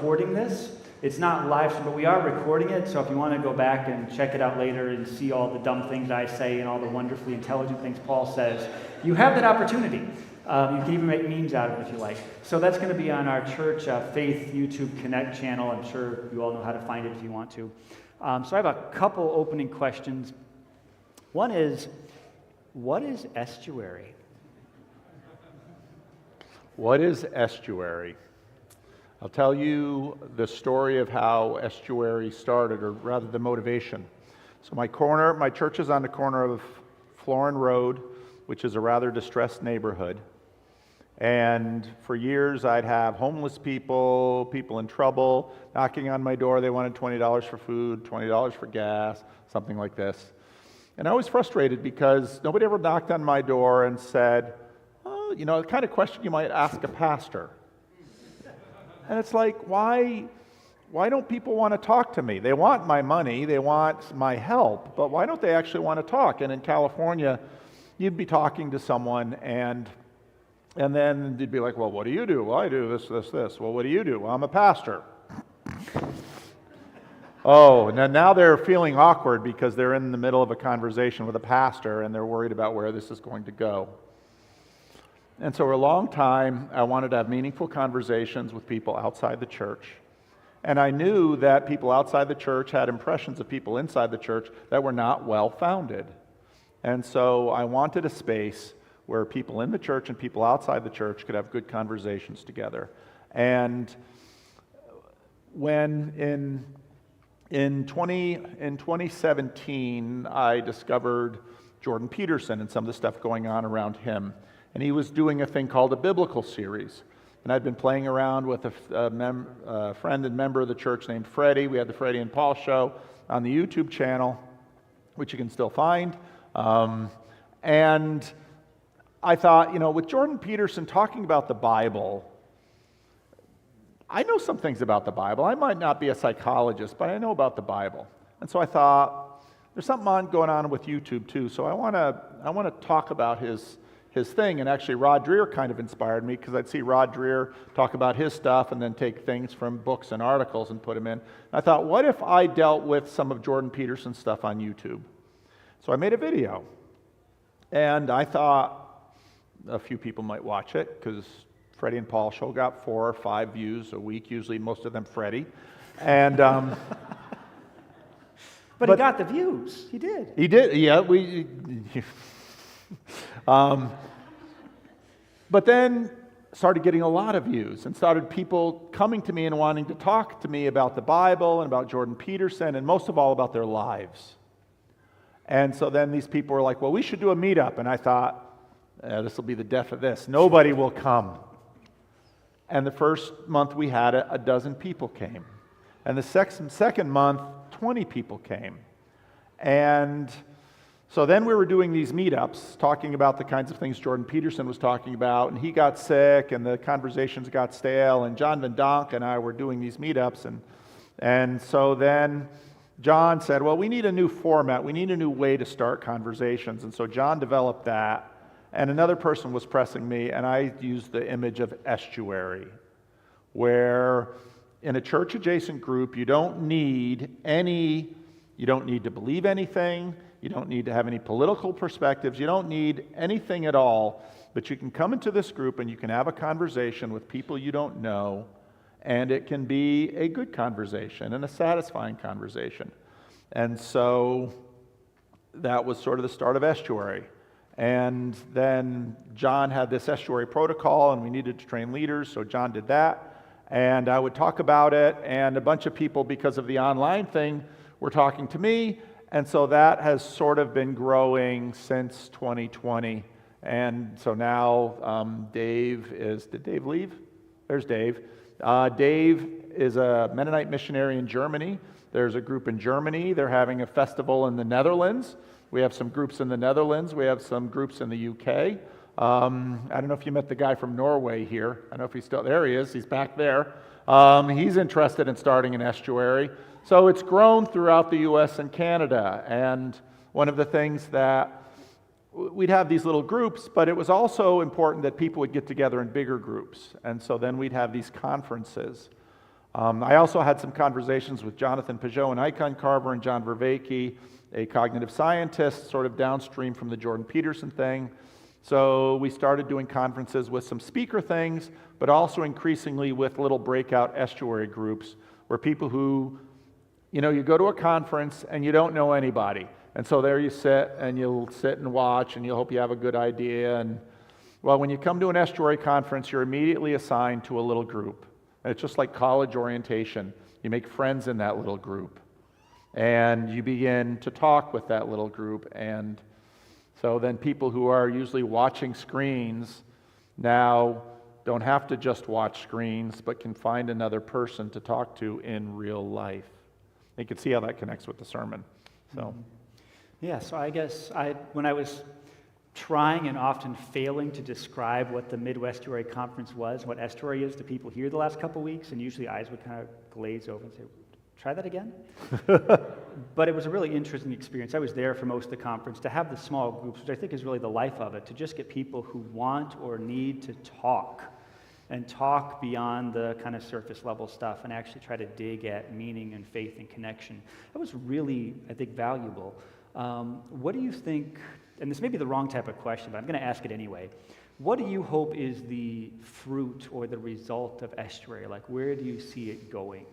recording this. It's not live, but we are recording it, so if you want to go back and check it out later and see all the dumb things I say and all the wonderfully intelligent things Paul says, you have that opportunity. You can even make memes out of it if you like. So that's going to be on our Church Faith YouTube Connect channel. I'm sure you all know how to find it if you want to. So I have a couple opening questions. One is, what is estuary? What is estuary? I'll tell you the story of how Estuary started, or rather the motivation. So my church is on the corner of Florin Road, which is a rather distressed neighborhood. And for years I'd have homeless people, people in trouble, knocking on my door. They wanted $20 for food, $20 for gas, something like this. And I was frustrated because nobody ever knocked on my door and said, oh, you know, the kind of question you might ask a pastor. And it's like, why don't people want to talk to me? They want my money, they want my help, but why don't they actually want to talk? And in California, you'd be talking to someone and then they'd be like, well, what do you do? Well, I do this, this, this. Well, what do you do? Well, I'm a pastor. Oh, and now they're feeling awkward because they're in the middle of a conversation with a pastor and they're worried about where this is going to go. And so for a long time, I wanted to have meaningful conversations with people outside the church. And I knew that people outside the church had impressions of people inside the church that were not well-founded. And so I wanted a space where people in the church and people outside the church could have good conversations together. And when in 2017, I discovered Jordan Peterson and some of the stuff going on around him. And he was doing a thing called a biblical series. And I'd been playing around with a friend and member of the church named Freddie. We had the Freddie and Paul show on the YouTube channel, which you can still find. And I thought, you know, with Jordan Peterson talking about the Bible, I know some things about the Bible. I might not be a psychologist, but I know about the Bible. And so I thought, there's something going on with YouTube too. So I want to talk about his thing. And actually Rod Dreher kind of inspired me because I'd see Rod Dreher talk about his stuff and then take things from books and articles and put them in. And I thought, what if I dealt with some of Jordan Peterson's stuff on YouTube? So I made a video. And I thought a few people might watch it because Freddie and Paul show got 4 or 5 views a week, usually most of them Freddie. And but he got the views. He did. He did, yeah. But then started getting a lot of views and started people coming to me and wanting to talk to me about the Bible and about Jordan Peterson and most of all about their lives. And so then these people were like, well, we should do a meetup. And I thought, this will be the death of this. Nobody will come. And the first month we had it, a dozen people came. And the second month, 20 people came. And so then we were doing these meetups, talking about the kinds of things Jordan Peterson was talking about, and he got sick, and the conversations got stale, and John Van Donk and I were doing these meetups, and so then John said, well, we need a new format, we need a new way to start conversations, and so John developed that, and another person was pressing me, and I used the image of estuary, where in a church-adjacent group, you don't need to believe anything, you don't need to have any political perspectives. You don't need anything at all. But you can come into this group and you can have a conversation with people you don't know. And it can be a good conversation and a satisfying conversation. And so that was sort of the start of Estuary. And then John had this Estuary protocol and we needed to train leaders. So John did that. And I would talk about it. And a bunch of people, because of the online thing, were talking to me. And so that has sort of been growing since 2020. And so now did Dave leave? There's Dave. Dave is a Mennonite missionary in Germany. There's a group in Germany. They're having a festival in the Netherlands. We have some groups in the Netherlands. We have some groups in the UK. I don't know if you met the guy from Norway here. I don't know if he's still there. He is. He's back there. He's interested in starting an estuary. So it's grown throughout the U.S. and Canada, and one of the things that we'd have these little groups, but it was also important that people would get together in bigger groups, and so then we'd have these conferences. I also had some conversations with Jonathan Peugeot, an icon carver, and John Vervaeke, a cognitive scientist, sort of downstream from the Jordan Peterson thing. So we started doing conferences with some speaker things, but also increasingly with little breakout estuary groups where people who, you go to a conference and you don't know anybody. And so there you sit and you'll sit and watch and you'll hope you have a good idea. And well, when you come to an estuary conference, you're immediately assigned to a little group. And it's just like college orientation. You make friends in that little group. And you begin to talk with that little group. And so then people who are usually watching screens now don't have to just watch screens, but can find another person to talk to in real life. You can see how that connects with the sermon. So, yeah, so I guess when I was trying and often failing to describe what the Midwestuary conference was, what estuary is to people here the last couple weeks, and usually eyes would kind of glaze over and say, try that again? But it was a really interesting experience. I was there for most of the conference. To have the small groups, which I think is really the life of it, to just get people who want or need to talk, and talk beyond the kind of surface level stuff and actually try to dig at meaning and faith and connection. That was really, I think, valuable. What do you think, and this may be the wrong type of question, but I'm going to ask it anyway. What do you hope is the fruit or the result of Estuary? Like, where do you see it going?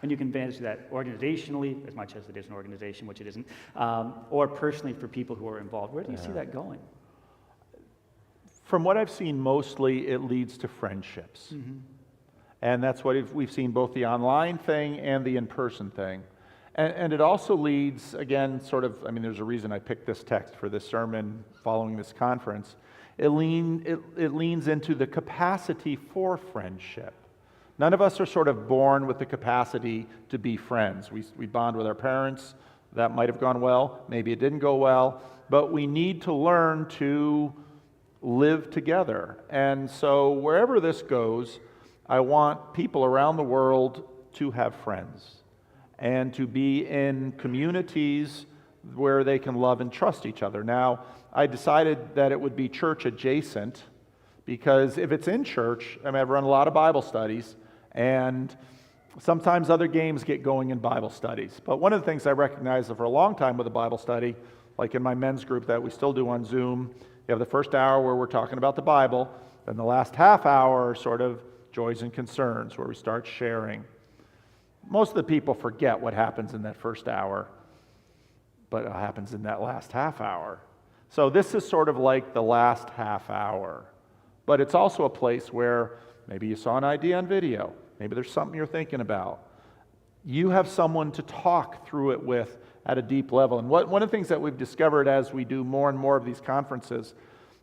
And you can manage that organizationally, as much as it is an organization, which it isn't, or personally for people who are involved. Where do you see that going? From what I've seen, mostly it leads to friendships. Mm-hmm. And that's what we've seen, both the online thing and the in-person thing. And it also leads, again, there's a reason I picked this text for this sermon following this conference. It leans into the capacity for friendship. None of us are sort of born with the capacity to be friends. We bond with our parents. That might have gone well. Maybe it didn't go well. But we need to learn to live together. And so wherever this goes, I want people around the world to have friends and to be in communities where they can love and trust each other. Now, I decided that it would be church adjacent because if it's in church, I've run a lot of Bible studies, and sometimes other games get going in Bible studies. But one of the things I recognized for a long time with a Bible study, like in my men's group that we still do on Zoom, you have the first hour where we're talking about the Bible, and the last half hour are sort of joys and concerns, where we start sharing. Most of the people forget what happens in that first hour, but it happens in that last half hour. So this is sort of like the last half hour. But it's also a place where maybe you saw an idea on video, maybe there's something you're thinking about. You have someone to talk through it with at a deep level. And one of the things that we've discovered as we do more and more of these conferences,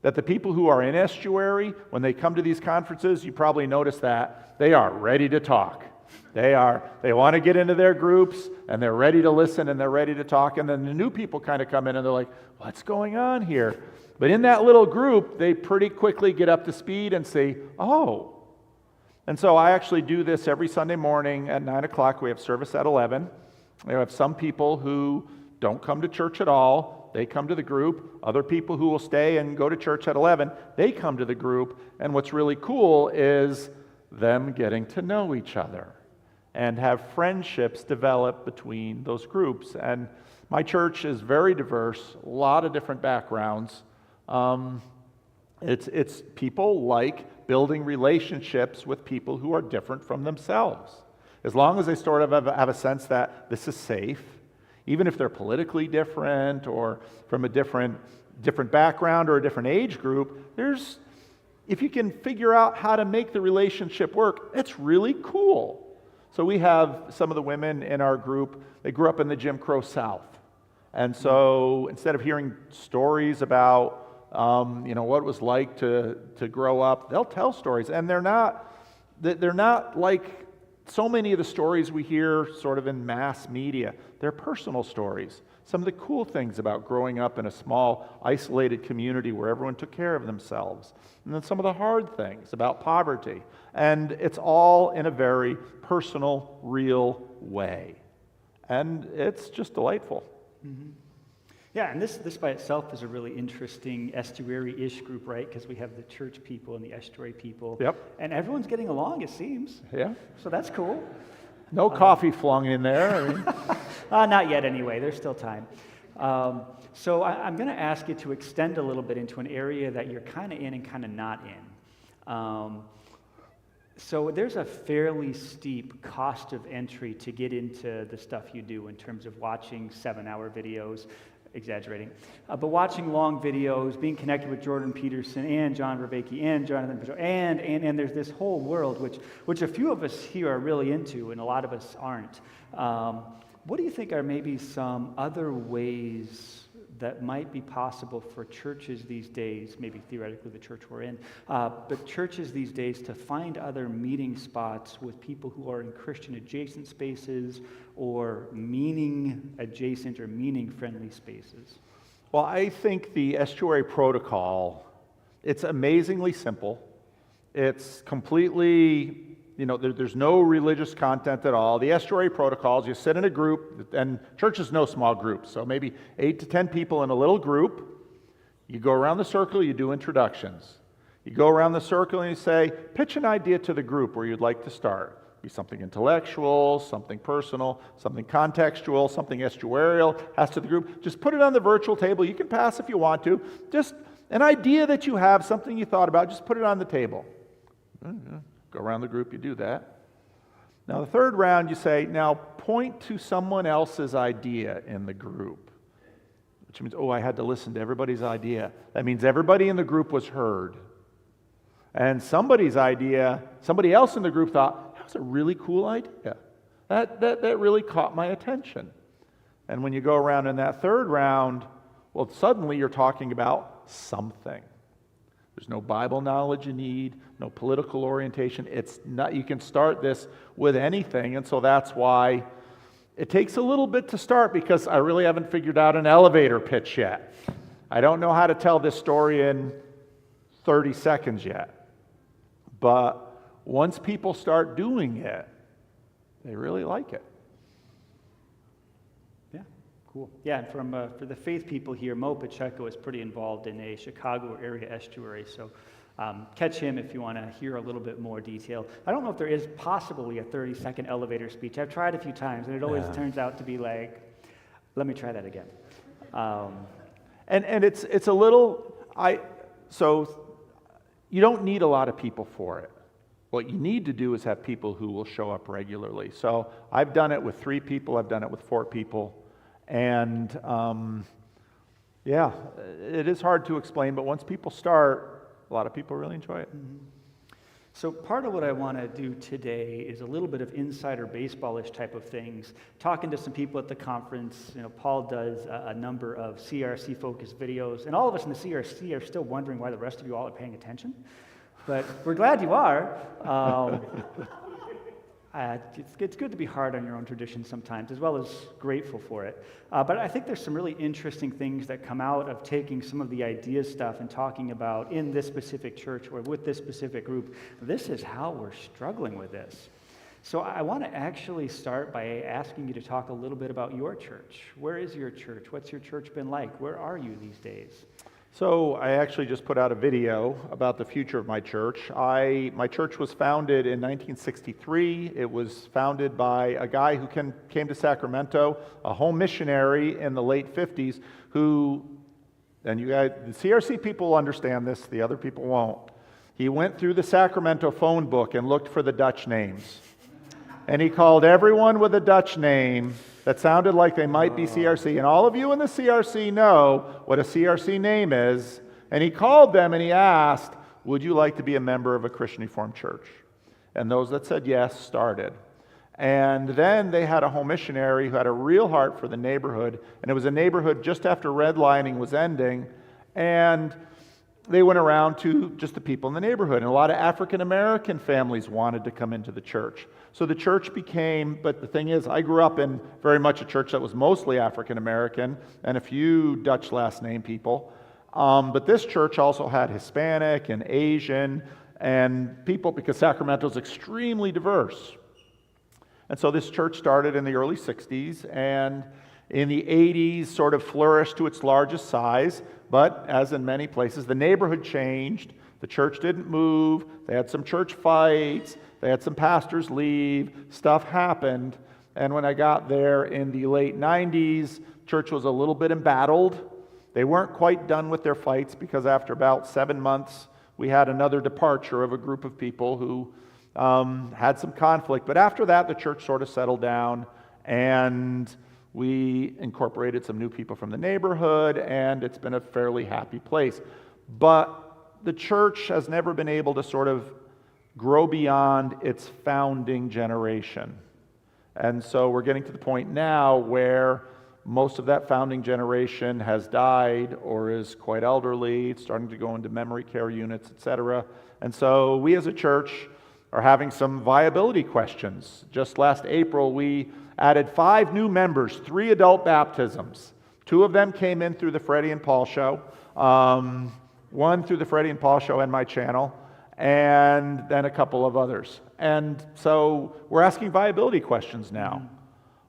that the people who are in Estuary, when they come to these conferences, you probably notice that they are ready to talk. They want to get into their groups, and they're ready to listen, and they're ready to talk. And then the new people kind of come in, and they're like, what's going on here? But in that little group, they pretty quickly get up to speed and say, oh. And so I actually do this every Sunday morning at 9 o'clock. We have service at 11. We have some people who don't come to church at all. They come to the group. Other people who will stay and go to church at 11, they come to the group. And what's really cool is them getting to know each other and have friendships develop between those groups. And my church is very diverse, a lot of different backgrounds. It's people like building relationships with people who are different from themselves. As long as they sort of have a sense that this is safe, even if they're politically different or from a different background or a different age group, if you can figure out how to make the relationship work, it's really cool. So we have some of the women in our group, they grew up in the Jim Crow South. And so instead of hearing stories about what it was like to grow up, they'll tell stories. And they're not like so many of the stories we hear sort of in mass media. They're personal stories. Some of the cool things about growing up in a small, isolated community where everyone took care of themselves. And then some of the hard things about poverty. And it's all in a very personal, real way. And it's just delightful. Mm-hmm. Yeah, and this by itself is a really interesting estuary-ish group, right? Because we have the church people and the estuary people. Yep. And everyone's getting along, it seems. Yeah. So that's cool. No coffee flung in there. Not yet anyway, there's still time. So I'm going to ask you to extend a little bit into an area that you're kind of in and kind of not in. So there's a fairly steep cost of entry to get into the stuff you do in terms of watching 7-hour videos, exaggerating, but watching long videos, being connected with Jordan Peterson and John Vervaeke and Jonathan Peugeot, and there's this whole world which a few of us here are really into and a lot of us aren't. What do you think are maybe some other ways that might be possible for churches these days, maybe theoretically the church we're in, but churches these days to find other meeting spots with people who are in Christian adjacent spaces or meaning adjacent or meaning friendly spaces? Well, I think the Estuary protocol, it's amazingly simple. It's completely, there's no religious content at all. The Estuary protocols, you sit in a group, and church is no small group, so maybe 8 to 10 people in a little group. You go around the circle, you do introductions. You go around the circle and you say, pitch an idea to the group where you'd like to start. Be something intellectual, something personal, something contextual, something estuarial, has to the group. Just put it on the virtual table. You can pass if you want to. Just an idea that you have, something you thought about, just put it on the table. Go around the group, you do that. Now the third round, you say, now point to someone else's idea in the group. Which means, I had to listen to everybody's idea. That means everybody in the group was heard. And somebody's idea, somebody else in the group thought, that was a really cool idea. That really caught my attention. And when you go around in that third round, well, suddenly you're talking about something. There's no Bible knowledge you need, no political orientation. It's not, you can start this with anything, and so that's why it takes a little bit to start, because I really haven't figured out an elevator pitch yet. I don't know how to tell this story in 30 seconds yet. But once people start doing it, they really like it. Yeah, cool. Yeah, and for the faith people here, Mo Pacheco is pretty involved in a Chicago area estuary, so catch him if you want to hear a little bit more detail. I don't know if there is possibly a 30-second elevator speech. I've tried a few times, and it always turns out to be like, let me try that again. And it's a little, so you don't need a lot of people for it. What you need to do is have people who will show up regularly. So I've done it with 3 people, I've done it with 4 people, and it is hard to explain, but once people start, a lot of people really enjoy it. Mm-hmm. So part of what I want to do today is a little bit of insider baseball-ish type of things. Talking to some people at the conference, Paul does a number of CRC-focused videos, and all of us in the CRC are still wondering why the rest of you all are paying attention. But we're glad you are. It's good to be hard on your own tradition sometimes, as well as grateful for it. But I think there's some really interesting things that come out of taking some of the idea stuff and talking about in this specific church or with this specific group, this is how we're struggling with this. So I want to actually start by asking you to talk a little bit about your church. Where is your church? What's your church been like? Where are you these days? So I actually just put out a video about the future of my church. My church was founded in 1963. It was founded by a guy who came to Sacramento, a home missionary in the late 50s, who, and you guys, the CRC people understand this, the other people won't. He went through the Sacramento phone book and looked for the Dutch names. And he called everyone with a Dutch name that sounded like they might be CRC. And all of you in the CRC know what a CRC name is. And he called them and he asked, would you like to be a member of a Christian Reformed church? And those that said yes started. And then they had a home missionary who had a real heart for the neighborhood. And it was a neighborhood just after redlining was ending. And they went around to just the people in the neighborhood. And a lot of African American families wanted to come into the church. So the church became, but the thing is, I grew up in very much a church that was mostly African American and a few Dutch last name people. But this church also had Hispanic and Asian and people, because Sacramento is extremely diverse. And so this church started in the early 60s, and in the 80s sort of flourished to its largest size, but as in many places, the neighborhood changed. The church didn't move. They had some church fights. They had some pastors leave. Stuff happened. And when I got there in the late 90s, church was a little bit embattled. They weren't quite done with their fights because after about 7 months, we had another departure of a group of people who had some conflict. But after that, the church sort of settled down, and we incorporated some new people from the neighborhood, and it's been a fairly happy place. But the church has never been able to sort of grow beyond its founding generation. And so we're getting to the point now where most of that founding generation has died or is quite elderly. It's starting to go into memory care units, etc. And so we as a church are having some viability questions. Just last April, we added 5 new members, 3 adult baptisms. 2 of them came in through the Freddie and Paul show, 1 through the Freddie and Paul show and my channel, and then a couple of others. And so we're asking viability questions now,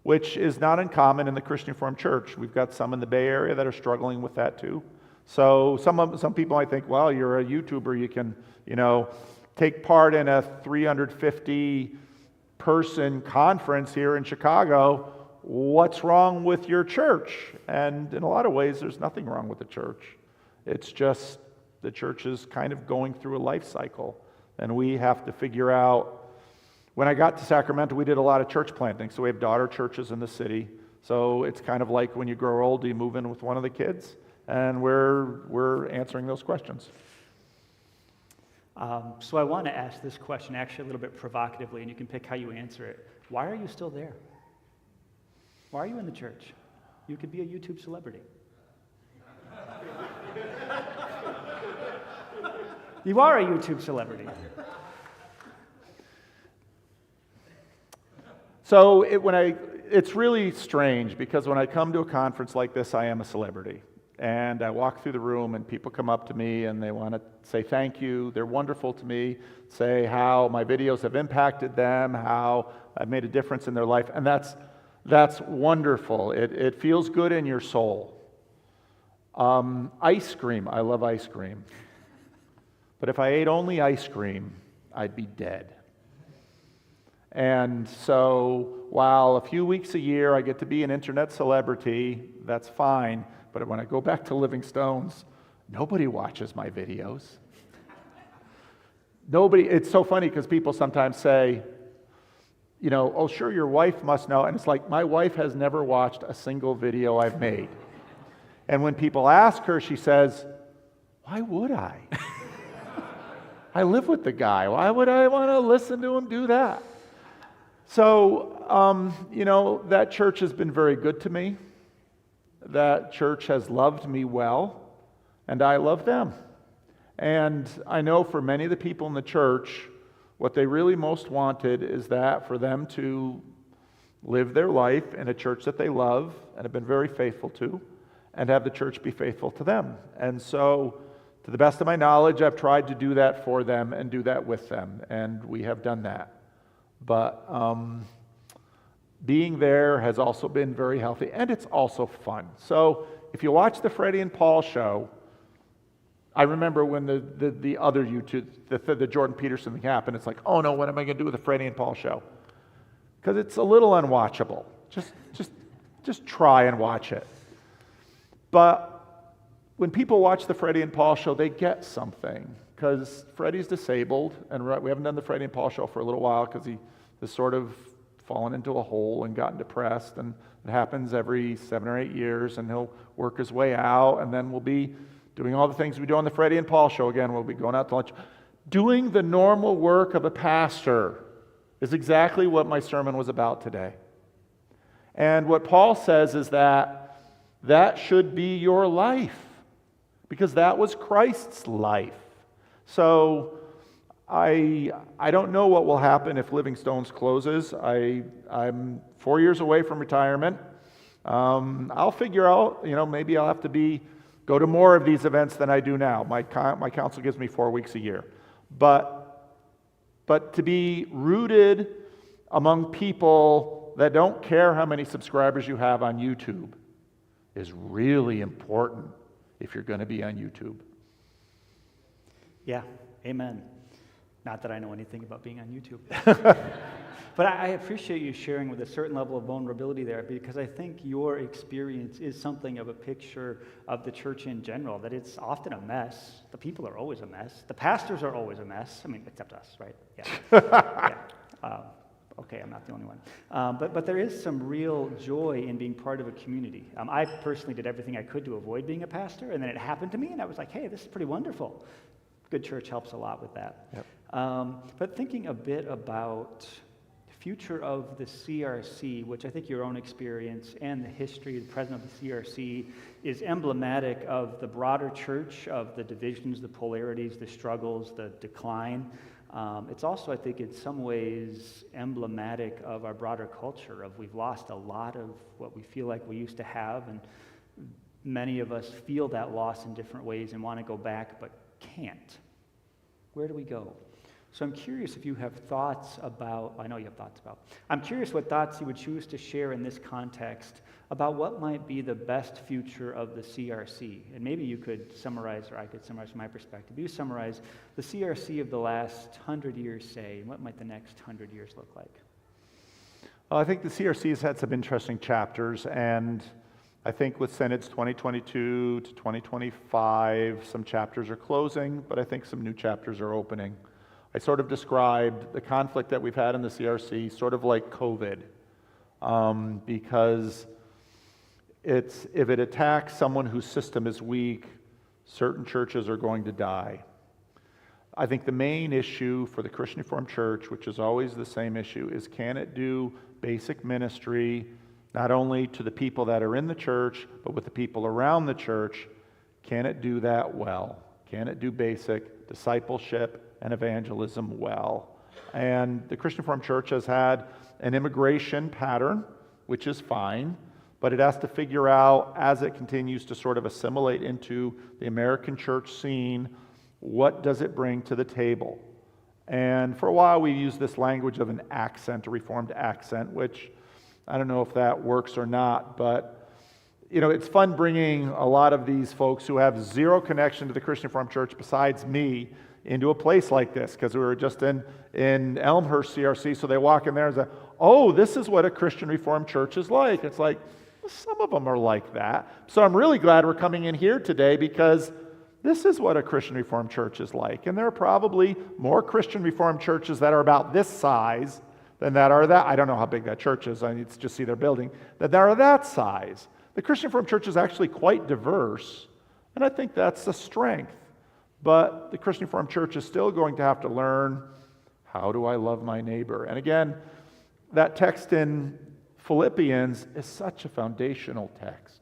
which is not uncommon in the Christian Reformed Church. We've got some in the Bay Area that are struggling with that too. So some people might think, well, you're a YouTuber, you can, take part in a 350 person conference here in Chicago. What's wrong with your church? And in a lot of ways, there's nothing wrong with the church. It's just the church is kind of going through a life cycle, and we have to figure out. When I got to Sacramento, we did a lot of church planting, so we have daughter churches in the city. So it's kind of like when you grow old, you move in with one of the kids, and we're answering those questions. So I want to ask this question actually a little bit provocatively, and you can pick how you answer it. Why are you still there? Why are you in the church? You could be a YouTube celebrity. You are a YouTube celebrity. So it's really strange because when I come to a conference like this, I am a celebrity. And I walk through the room and people come up to me and they want to say thank you. They're wonderful to me, say how my videos have impacted them, how I've made a difference in their life. And that's wonderful. It feels good in your soul. Ice cream, I love ice cream. But if I ate only ice cream, I'd be dead. And so while a few weeks a year I get to be an internet celebrity, that's fine. But when I go back to Living Stones, nobody watches my videos. Nobody. It's so funny because people sometimes say, oh, sure, your wife must know. And it's like, my wife has never watched a single video I've made. And when people ask her, she says, why would I? I live with the guy. Why would I want to listen to him do that? So, that church has been very good to me. That church has loved me well, and I love them. And I know for many of the people in the church, what they really most wanted is that for them to live their life in a church that they love and have been very faithful to, and have the church be faithful to them. And so, to the best of my knowledge, I've tried to do that for them and do that with them, and we have done that. But being there has also been very healthy, and it's also fun. So if you watch the Freddie and Paul show, I remember when the other YouTube, the Jordan Peterson thing happened, it's like, oh no, what am I going to do with the Freddie and Paul show? Because it's a little unwatchable. Just try and watch it. But when people watch the Freddie and Paul show, they get something. Because Freddie's disabled, and we haven't done the Freddie and Paul show for a little while because he has sort of fallen into a hole and gotten depressed, and it happens every 7 or 8 years, and he'll work his way out, and then we'll be doing all the things we do on the Freddie and Paul show again. We'll be going out to lunch. Doing the normal work of a pastor is exactly what my sermon was about today. And what Paul says is that should be your life, because that was Christ's life. So I don't know what will happen if Living Stones closes. I'm 4 years away from retirement. I'll figure out, maybe I'll have to go to more of these events than I do now. My council gives me 4 weeks a year. But to be rooted among people that don't care how many subscribers you have on YouTube, is really important if you're going to be on YouTube. Yeah, amen. Not that I know anything about being on YouTube. But I appreciate you sharing with a certain level of vulnerability there, because I think your experience is something of a picture of the church in general, that it's often a mess. The people are always a mess. The pastors are always a mess. I mean, except us, right? Yeah. Yeah. Okay, I'm not the only one. But there is some real joy in being part of a community. I personally did everything I could to avoid being a pastor, and then it happened to me, and I was like, hey, this is pretty wonderful. Good church helps a lot with that. Yep. But thinking a bit about future of the CRC, which I think your own experience and the history, the present of the CRC is emblematic of the broader church, of the divisions, the polarities, the struggles, the decline. It's also, I think, in some ways emblematic of our broader culture, of we've lost a lot of what we feel like we used to have, and many of us feel that loss in different ways and want to go back but can't. Where do we go? So I'm curious if you have thoughts about, I know you have thoughts about, I'm curious what thoughts you would choose to share in this context about what might be the best future of the CRC. And maybe you could summarize, or I could summarize from my perspective. You summarize the CRC of the last 100 years, say, and what might the next 100 years look like? Well, I think the CRC has had some interesting chapters, and I think with Synods 2022 to 2025, some chapters are closing, but I think some new chapters are opening. I sort of described the conflict that we've had in the CRC sort of like COVID, because if it attacks someone whose system is weak, certain churches are going to die. I think the main issue for the Christian Reformed Church, which is always the same issue, is can it do basic ministry, not only to the people that are in the church, but with the people around the church? Can it do that well? Can it do basic discipleship and evangelism well? And the Christian Reformed Church has had an immigration pattern, which is fine, but it has to figure out, as it continues to sort of assimilate into the American church scene, what does it bring to the table? And for a while we used this language of an accent, a Reformed accent, which I don't know if that works or not, but it's fun bringing a lot of these folks who have zero connection to the Christian Reformed Church besides me into a place like this, because we were just in Elmhurst CRC, so they walk in there and say, oh, this is what a Christian Reformed Church is like. It's like, well, some of them are like that. So I'm really glad we're coming in here today, because this is what a Christian Reformed Church is like. And there are probably more Christian Reformed churches that are about this size than that are that. I don't know how big that church is. I need to just see their building. That are that size. The Christian Reformed Church is actually quite diverse, and I think that's a strength. But the Christian Reformed Church is still going to have to learn, how do I love my neighbor? And again, that text in Philippians is such a foundational text.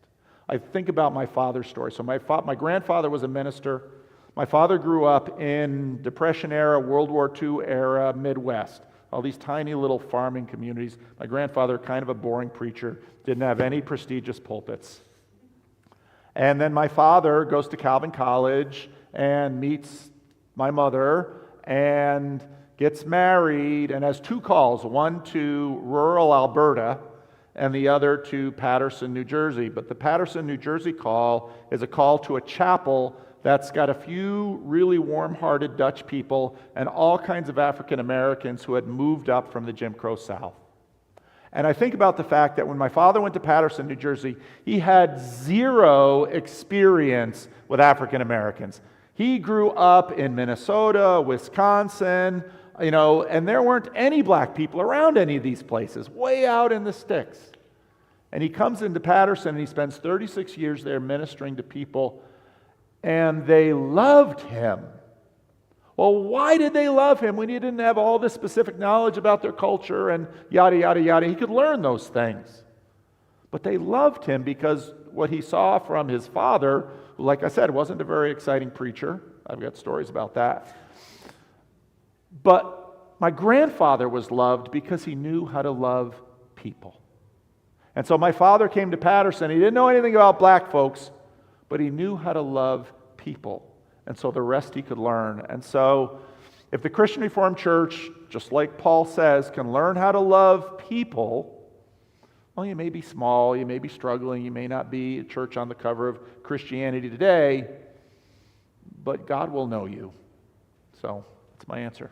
I think about my father's story. So my grandfather was a minister. My father grew up in Depression era, World War II era, Midwest. All these tiny little farming communities. My grandfather, kind of a boring preacher, didn't have any prestigious pulpits. And then my father goes to Calvin College and meets my mother and gets married and has two calls, one to rural Alberta and the other to Paterson, New Jersey. But the Paterson, New Jersey call is a call to a chapel that's got a few really warm-hearted Dutch people and all kinds of African Americans who had moved up from the Jim Crow South. And I think about the fact that when my father went to Paterson, New Jersey, he had zero experience with African Americans. He grew up in Minnesota, Wisconsin, and there weren't any black people around any of these places, way out in the sticks. And he comes into Paterson and he spends 36 years there ministering to people, and they loved him. Well, why did they love him when he didn't have all this specific knowledge about their culture and yada, yada, yada? He could learn those things. But they loved him because what he saw from his father, who, like I said, wasn't a very exciting preacher. I've got stories about that. But my grandfather was loved because he knew how to love people. And so my father came to Paterson. He didn't know anything about black folks, but he knew how to love people. And so the rest he could learn. And so if the Christian Reformed Church, just like Paul says, can learn how to love people, Well, you may be small, you may be struggling, you may not be a church on the cover of Christianity Today, but God will know you. So that's my answer.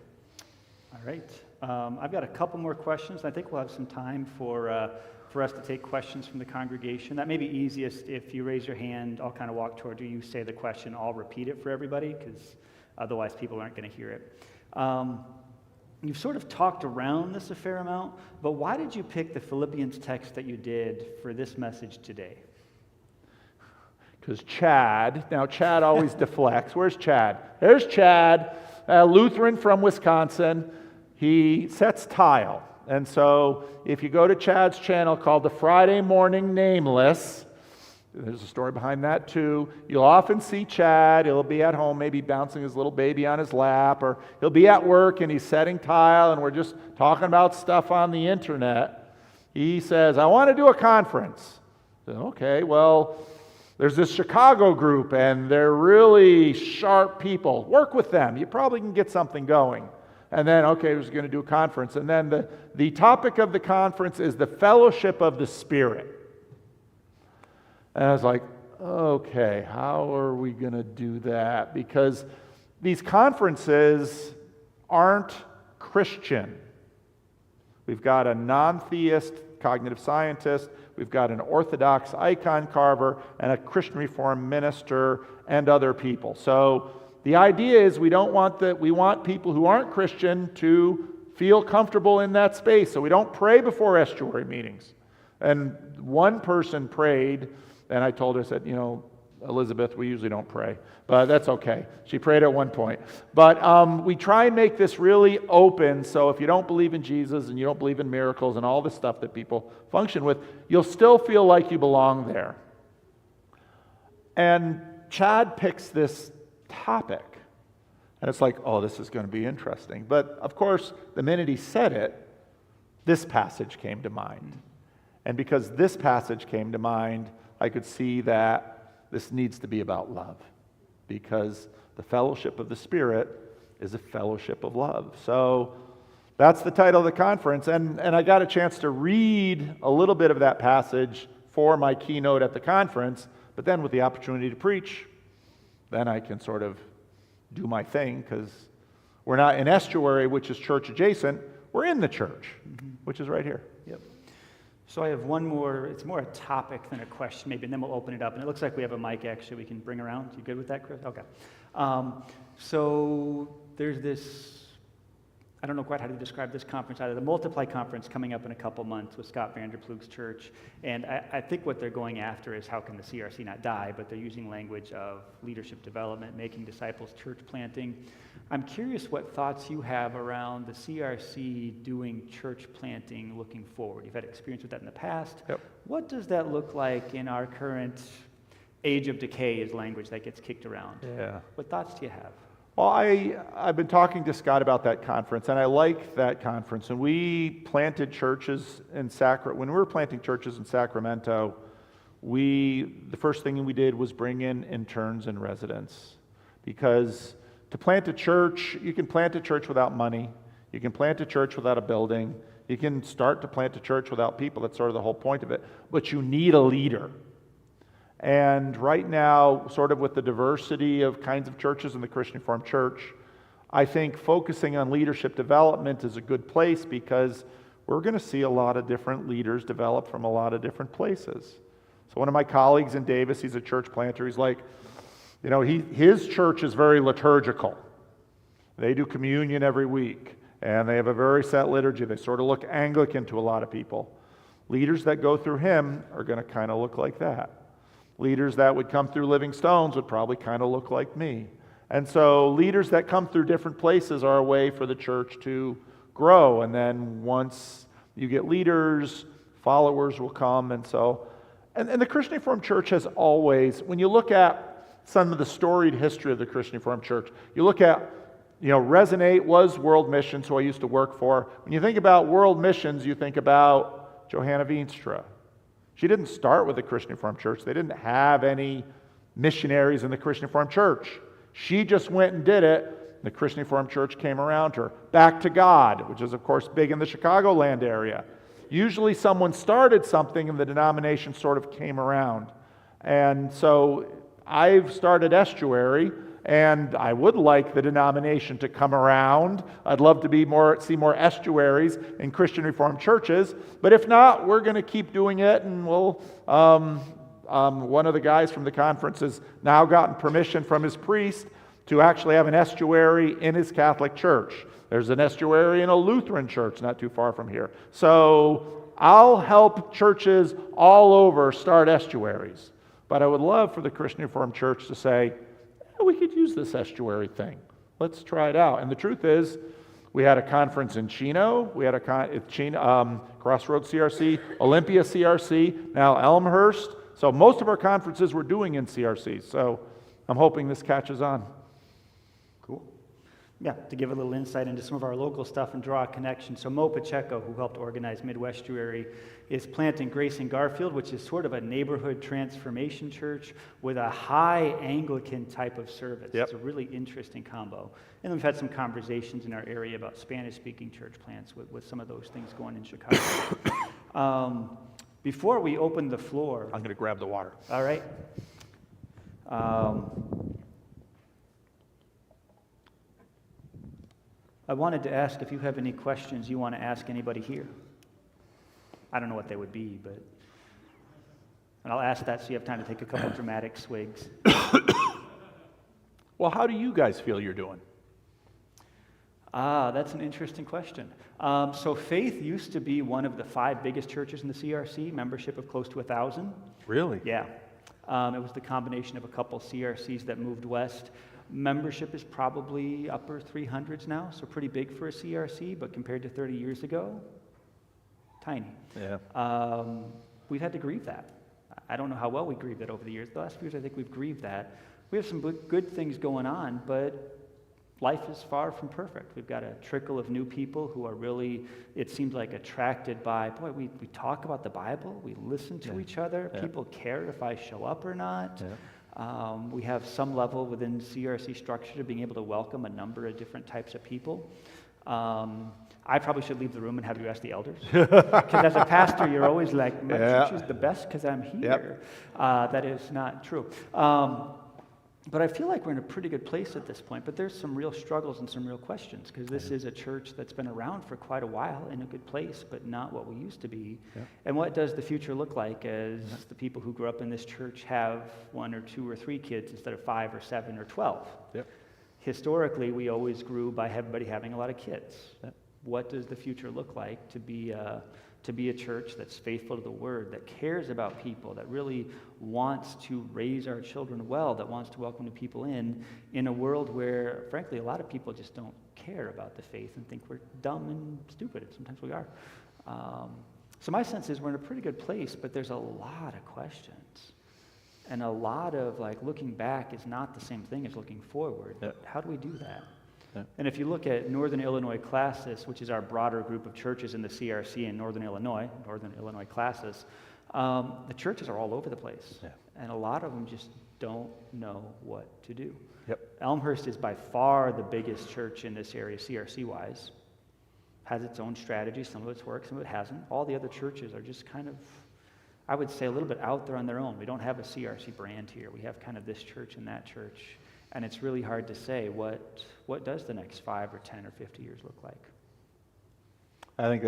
All right. I've got a couple more questions. I think we'll have some time for us to take questions from the congregation. That may be easiest if you raise your hand. I'll kind of walk toward you say the question. I'll repeat it for everybody because otherwise people aren't going to hear it. You've sort of talked around this a fair amount, but why did you pick the Philippians text that you did for this message today? Because Chad always deflects. Where's Chad? There's Chad, a Lutheran from Wisconsin. He sets tile. And so if you go to Chad's channel called The Friday Morning Nameless, there's a story behind that too. You'll often see Chad. He'll be at home, maybe bouncing his little baby on his lap, or he'll be at work and he's setting tile and we're just talking about stuff on the internet. He says, I want to do a conference. I said, okay, well, there's this Chicago group and they're really sharp people. Work with them. You probably can get something going. And then, okay, we're going to do a conference. And then the topic of the conference is the fellowship of the Spirit. And I was like, okay, how are we going to do that? Because these conferences aren't Christian. We've got a non-theist cognitive scientist, we've got an Orthodox icon carver, and a Christian Reformed minister, and other people. So the idea is we want people who aren't Christian to feel comfortable in that space. So we don't pray before estuary meetings. And one person prayed, and I told her, I said, Elizabeth, we usually don't pray, but that's okay. She prayed at one point. But we try and make this really open, so if you don't believe in Jesus and you don't believe in miracles and all the stuff that people function with, you'll still feel like you belong there. And Chad picks this topic, and it's like, oh, this is going to be interesting. But of course, the minute he said it, this passage came to mind. And because this passage came to mind, I could see that this needs to be about love, because the fellowship of the Spirit is a fellowship of love. So that's the title of the conference, and I got a chance to read a little bit of that passage for my keynote at the conference, but then with the opportunity to preach, then I can sort of do my thing, because we're not in Estuary, which is church adjacent, we're in the church, which is right here. Yep. So I have one more, it's more a topic than a question maybe, and then we'll open it up. And it looks like we have a mic actually we can bring around. You good with that, Chris? Okay. So there's this, I don't know quite how to describe this conference either, the Multiply Conference coming up in a couple months with Scott Vanderploeg's church. And I think what they're going after is how can the CRC not die, but they're using language of leadership development, making disciples, church planting. I'm curious what thoughts you have around the CRC doing church planting looking forward. You've had experience with that in the past. Yep. What does that look like in our current age of decay is language that gets kicked around? Yeah. What thoughts do you have? Well, I've been talking to Scott about that conference, and I like that conference. And we planted churches in when we were planting churches in Sacramento, the first thing we did was bring in interns and residents. Because to plant a church, you can plant a church without money. You can plant a church without a building. You can start to plant a church without people. That's sort of the whole point of it. But you need a leader. And right now, sort of with the diversity of kinds of churches in the Christian Reformed Church, I think focusing on leadership development is a good place, because we're going to see a lot of different leaders develop from a lot of different places. So one of my colleagues in Davis, he's a church planter, he's like, his church is very liturgical. They do communion every week, and they have a very set liturgy. They sort of look Anglican to a lot of people. Leaders that go through him are going to kind of look like that. Leaders that would come through Living Stones would probably kind of look like me. And so leaders that come through different places are a way for the church to grow. And then once you get leaders, followers will come. And so, and the Christian Reformed Church has always, when you look at some of the storied history of the Christian Reformed Church, you look at, Resonate was World Missions, who I used to work for. When you think about World Missions, you think about Johanna Veenstra. She didn't start with the Christian Reformed Church. They didn't have any missionaries in the Christian Reformed Church. She just went and did it. The Christian Reformed Church came around her. Back to God, which is, of course, big in the Chicagoland area. Usually someone started something and the denomination sort of came around. And so I've started Estuary, and I would like the denomination to come around. I'd love to see more estuaries in Christian Reformed churches. But if not, we're going to keep doing it, and we'll... one of the guys from the conference has now gotten permission from his priest to actually have an estuary in his Catholic church. There's an estuary in a Lutheran church not too far from here. So I'll help churches all over start estuaries. But I would love for the Christian Reformed Church to say, we could use this estuary thing. Let's try it out. And the truth is, we had a conference in Chino, we had a Crossroads CRC, Olympia CRC, now Elmhurst. So most of our conferences we're doing in CRC. So I'm hoping this catches on. Cool. Yeah, to give a little insight into some of our local stuff and draw a connection. So Mo Pacheco, who helped organize Midwestuary, is planting Grace in Garfield, which is sort of a neighborhood transformation church with a high Anglican type of service. Yep. It's a really interesting combo. And we've had some conversations in our area about Spanish-speaking church plants with some of those things going in Chicago. Before we open the floor... I'm going to grab the water. All right. I wanted to ask if you have any questions you want to ask anybody here. I don't know what they would be, but... And I'll ask that so you have time to take a couple dramatic swigs. Well, how do you guys feel you're doing? That's an interesting question. So Faith used to be one of the 5 biggest churches in the CRC, membership of close to 1,000. Really? Yeah. It was the combination of a couple CRCs that moved west. Membership is probably upper 300s now, so pretty big for a CRC, but compared to 30 years ago, tiny. Yeah. We've had to grieve that. I don't know how well we grieved it over the years. The last few years, I think we've grieved that. We have some good things going on, but life is far from perfect. We've got a trickle of new people who are really, it seems like, attracted by, boy, we talk about the Bible, we listen to each other, people care if I show up or not. We have some level within CRC structure to being able to welcome a number of different types of people. I probably should leave the room and have you ask the elders. Because as a pastor, you're always like, my church is the best because I'm here. That is not true. But I feel like we're in a pretty good place at this point, but there's some real struggles and some real questions, because this is a church that's been around for quite a while, in a good place, but not what we used to be. And what does the future look like as the people who grew up in this church have 1 or 2 or 3 kids instead of 5 or 7 or 12? Historically, we always grew by everybody having a lot of kids. What does the future look like to be a church that's faithful to the Word, that cares about people, that really wants to raise our children well, that wants to welcome new people in a world where, frankly, a lot of people just don't care about the faith and think we're dumb and stupid. Sometimes we are. So my sense is we're in a pretty good place, but there's a lot of questions. And a lot of, looking back is not the same thing as looking forward. How do we do that? And if you look at Northern Illinois Classis, which is our broader group of churches in the CRC in Northern Illinois Classis, the churches are all over the place. And a lot of them just don't know what to do. Elmhurst is by far the biggest church in this area, CRC-wise. Has its own strategy. Some of it's worked, some of it hasn't. All the other churches are just kind of, I would say, a little bit out there on their own. We don't have a CRC brand here. We have kind of this church and that church. And it's really hard to say what does the next 5 or 10 or 50 years look like. I think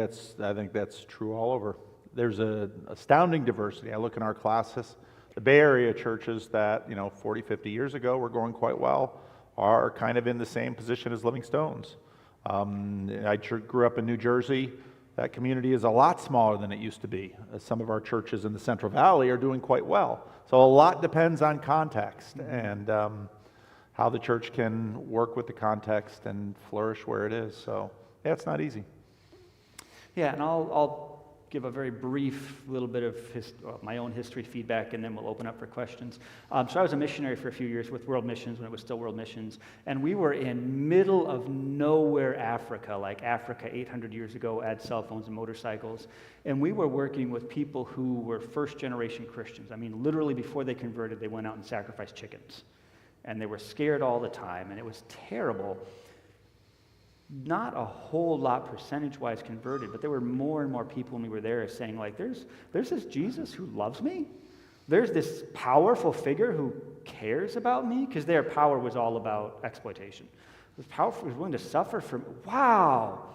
that's true all over. There's an astounding diversity. I look in our classes, the Bay Area churches that 40, 50 years ago were going quite well are kind of in the same position as Living Stones. I grew up in New Jersey. That community is a lot smaller than it used to be. Some of our churches in the Central Valley are doing quite well. So a lot depends on context and how the church can work with the context and flourish where it is. So, yeah, it's not easy. Yeah, and I'll give a very brief little bit of my own history feedback, and then we'll open up for questions. So I was a missionary for a few years with World Missions when it was still World Missions, and we were in middle of nowhere Africa, like Africa 800 years ago, had cell phones and motorcycles, and we were working with people who were first-generation Christians. I mean, literally before they converted, they went out and sacrificed chickens. And they were scared all the time, and it was terrible. not a whole lot percentage-wise converted, but there were more and more people when we were there saying, like, there's this Jesus who loves me. There's this powerful figure who cares about me, because their power was all about exploitation. This powerful was willing to suffer for me. Wow.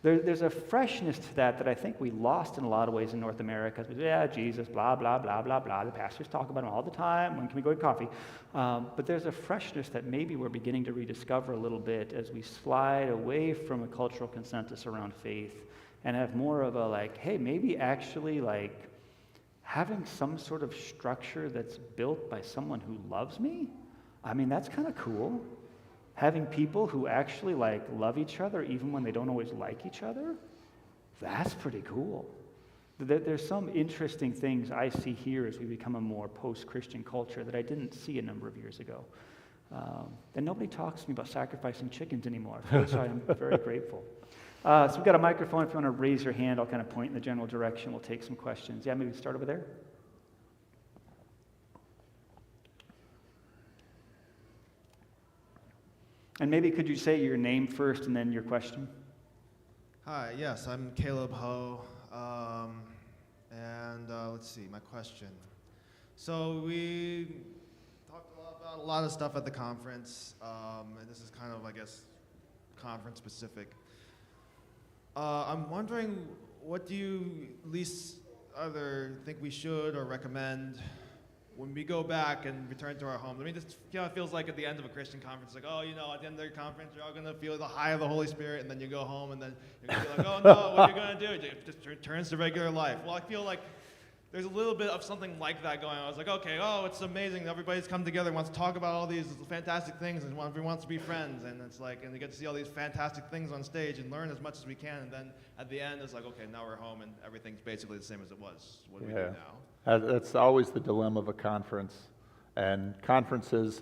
There's a freshness to that I think we lost in a lot of ways in North America. Yeah, Jesus, blah, blah, blah, blah, blah. The pastors talk about him all the time. When can we go get coffee? But there's a freshness that maybe we're beginning to rediscover a little bit as we slide away from a cultural consensus around faith and have more of a, like, hey, maybe actually, like, having some sort of structure that's built by someone who loves me. I mean, that's kind of cool. Having people who actually, like, love each other even when they don't always like each other, that's pretty cool. There's some interesting things I see here as we become a more post-Christian culture that I didn't see a number of years ago. And nobody talks to me about sacrificing chickens anymore, for which I am very grateful. So we've got a microphone. If you want to raise your hand, I'll kind of point in the general direction. We'll take some questions. Yeah, maybe start over there. And maybe could you say your name first and then your question? Hi, yes, I'm Caleb Ho. Let's see, my question. So we talked about a lot of stuff at the conference, and this is kind of, I guess, conference specific. I'm wondering, what do you least either think we should or recommend when we go back and return to our homes? I mean, this it feels like at the end of a Christian conference, like, oh, at the end of your conference, you're all going to feel the high of the Holy Spirit, and then you go home, and then you're going to be like, oh, no, what are you going to do? It just returns to regular life. Well, I feel like there's a little bit of something like that going on. I was like, okay, it's amazing. Everybody's come together, wants to talk about all these fantastic things, and everyone wants to be friends, and it's like, and we get to see all these fantastic things on stage and learn as much as we can, and then at the end, it's like, okay, now we're home, and everything's basically the same as it was. What do we do now? That's always the dilemma of a conference. And conferences,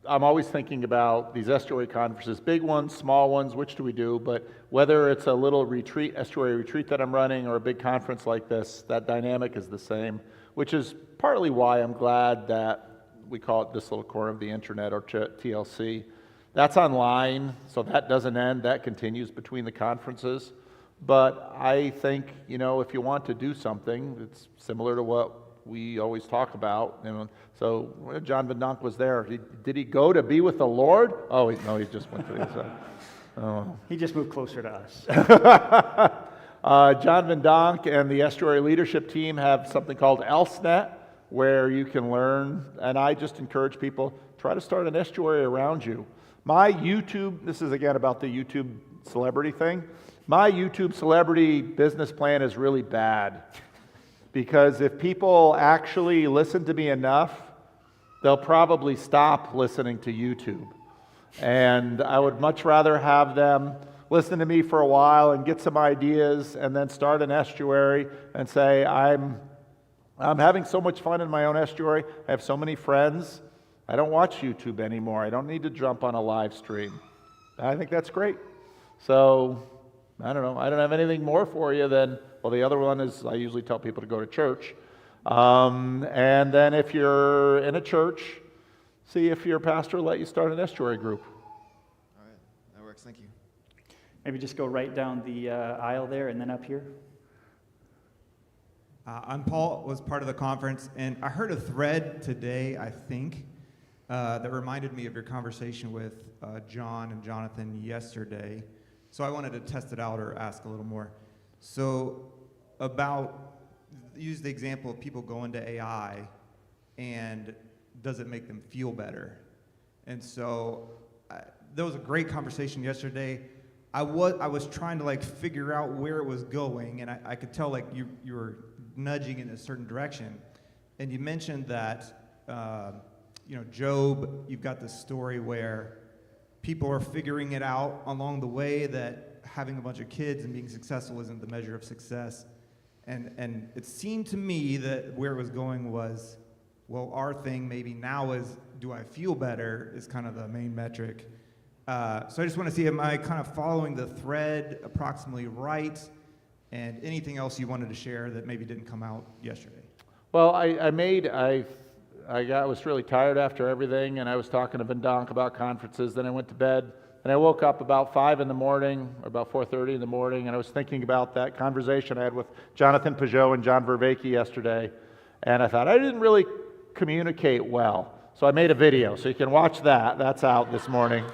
I'm always thinking about these estuary conferences, big ones, small ones, which do we do? But whether it's a little retreat, estuary retreat that I'm running, or a big conference like this, that dynamic is the same, which is partly why I'm glad that we call it this little corner of the internet, or TLC. That's online, so that doesn't end. That continues between the conferences. But I think, if you want to do something, it's similar to what we always talk about. So John Van Donk was there. Did he go to be with the Lord? Oh, no, he just went to the other side. He just moved closer to us. John Van Donk and the Estuary leadership team have something called ElseNet, where you can learn, and I just encourage people, try to start an estuary around you. My YouTube, this is again about the YouTube celebrity thing. My YouTube celebrity business plan is really bad, because if people actually listen to me enough, they'll probably stop listening to YouTube. And I would much rather have them listen to me for a while and get some ideas, and then start an estuary and say, I'm having so much fun in my own estuary. I have so many friends. I don't watch YouTube anymore. I don't need to jump on a live stream. I think that's great. So I don't know. I don't have anything more for you than, well, the other one is I usually tell people to go to church. And then if you're in a church, see if your pastor will let you start an estuary group. All right, that works. Thank you. Maybe just go right down the aisle there and then up here. I'm Paul, was part of the conference, and I heard a thread today, I think, that reminded me of your conversation with John and Jonathan yesterday. So I wanted to test it out or ask a little more. So use the example of people going to AI, and does it make them feel better? And so there was a great conversation yesterday. I was trying to figure out where it was going, and I could tell you were nudging in a certain direction. And you mentioned that Job, you've got this story where people are figuring it out along the way, that having a bunch of kids and being successful isn't the measure of success. And it seemed to me that where it was going was, well, our thing maybe now is, do I feel better, is kind of the main metric. So I just want to see, am I kind of following the thread approximately right? And anything else you wanted to share that maybe didn't come out yesterday? Well, I was really tired after everything, and I was talking to Van Donk about conferences. Then I went to bed And I woke up about 5 in the morning, or about 4:30 in the morning, and I was thinking about that conversation I had with Jonathan Peugeot and John Vervaeke yesterday. And I thought, I didn't really communicate well. So I made a video, so you can watch that. That's out this morning.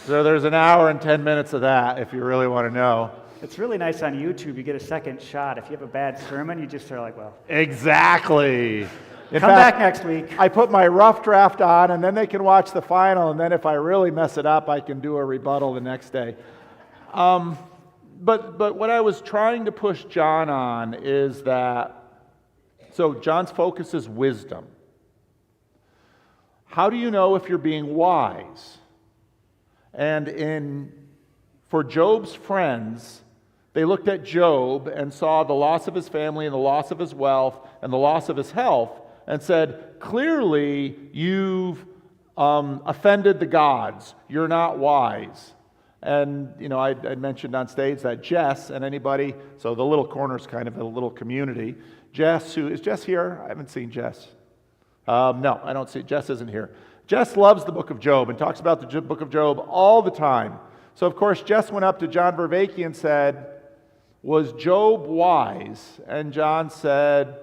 So there's an hour and 10 minutes of that if you really want to know. It's really nice on YouTube. You get a second shot. If you have a bad sermon, you just are like, well. Exactly. Come back next week. I put my rough draft on, and then they can watch the final, and then if I really mess it up, I can do a rebuttal the next day. But what I was trying to push John on is that, so John's focus is wisdom. How do you know if you're being wise? And for Job's friends, they looked at Job and saw the loss of his family and the loss of his wealth and the loss of his health and said, clearly you've offended the gods. You're not wise. And, I mentioned on stage that Jess and anybody, so the little corner's kind of a little community. Jess, is Jess here? I haven't seen Jess. No, I don't see, Jess isn't here. Jess loves the book of Job and talks about the book of Job all the time. So, of course, Jess went up to John Vervaeke and said, was Job wise? And John said,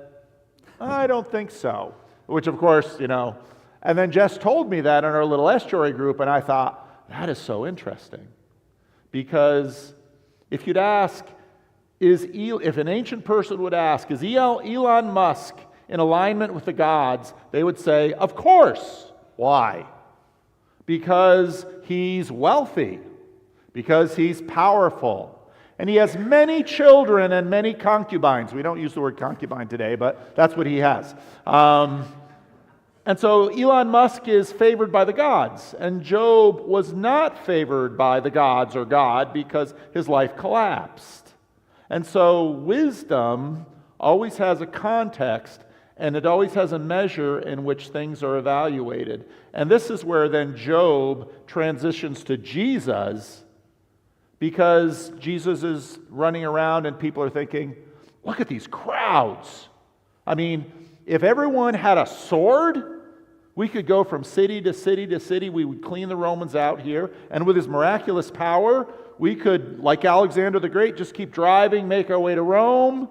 I don't think so. Which, of course, and then Jess told me that in our little Estuary group, and I thought, that is so interesting. Because if you'd ask, if an ancient person would ask, is Elon Musk in alignment with the gods? They would say, of course. Why? Because he's wealthy. Because he's powerful. And he has many children and many concubines. We don't use the word concubine today, but that's what he has. And so Elon Musk is favored by the gods. And Job was not favored by the gods or God because his life collapsed. And so wisdom always has a context, and it always has a measure in which things are evaluated. And this is where then Job transitions to Jesus, because Jesus is running around and people are thinking, look at these crowds. I mean, if everyone had a sword, we could go from city to city to city. We would clean the Romans out here. And with his miraculous power, we could, like Alexander the Great, just keep driving, make our way to Rome.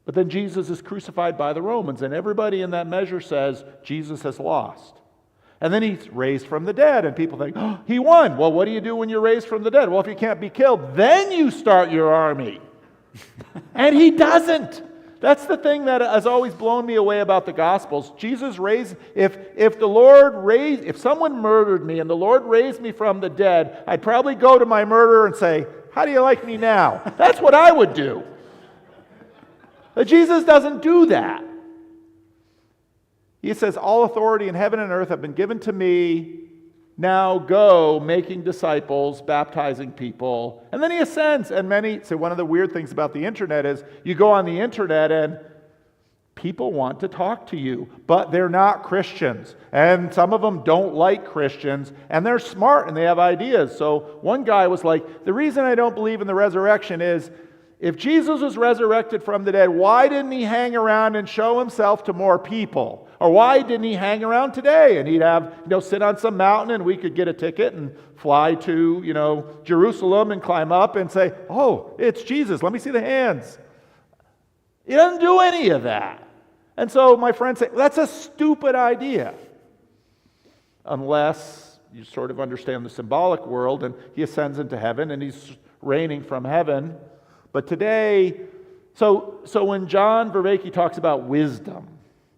But then Jesus is crucified by the Romans, and everybody in that measure says Jesus has lost. And then he's raised from the dead, and people think, oh, he won. Well, what do you do when you're raised from the dead? Well, if you can't be killed, then you start your army. And he doesn't. That's the thing that has always blown me away about the Gospels. Jesus raised, if someone murdered me and the Lord raised me from the dead, I'd probably go to my murderer and say, how do you like me now? That's what I would do. But Jesus doesn't do that. He says, all authority in heaven and earth have been given to me. Now go, making disciples, baptizing people. And then he ascends. And one of the weird things about the internet is you go on the internet and people want to talk to you, but they're not Christians. And some of them don't like Christians, and they're smart and they have ideas. So one guy was like, the reason I don't believe in the resurrection is, if Jesus was resurrected from the dead, why didn't he hang around and show himself to more people? Or why didn't he hang around today? And he'd have, sit on some mountain and we could get a ticket and fly to, Jerusalem and climb up and say, oh, it's Jesus. Let me see the hands. He doesn't do any of that. And so my friends say, that's a stupid idea. Unless you sort of understand the symbolic world, and he ascends into heaven and he's reigning from heaven. But today, so when John Vervaeke talks about wisdom,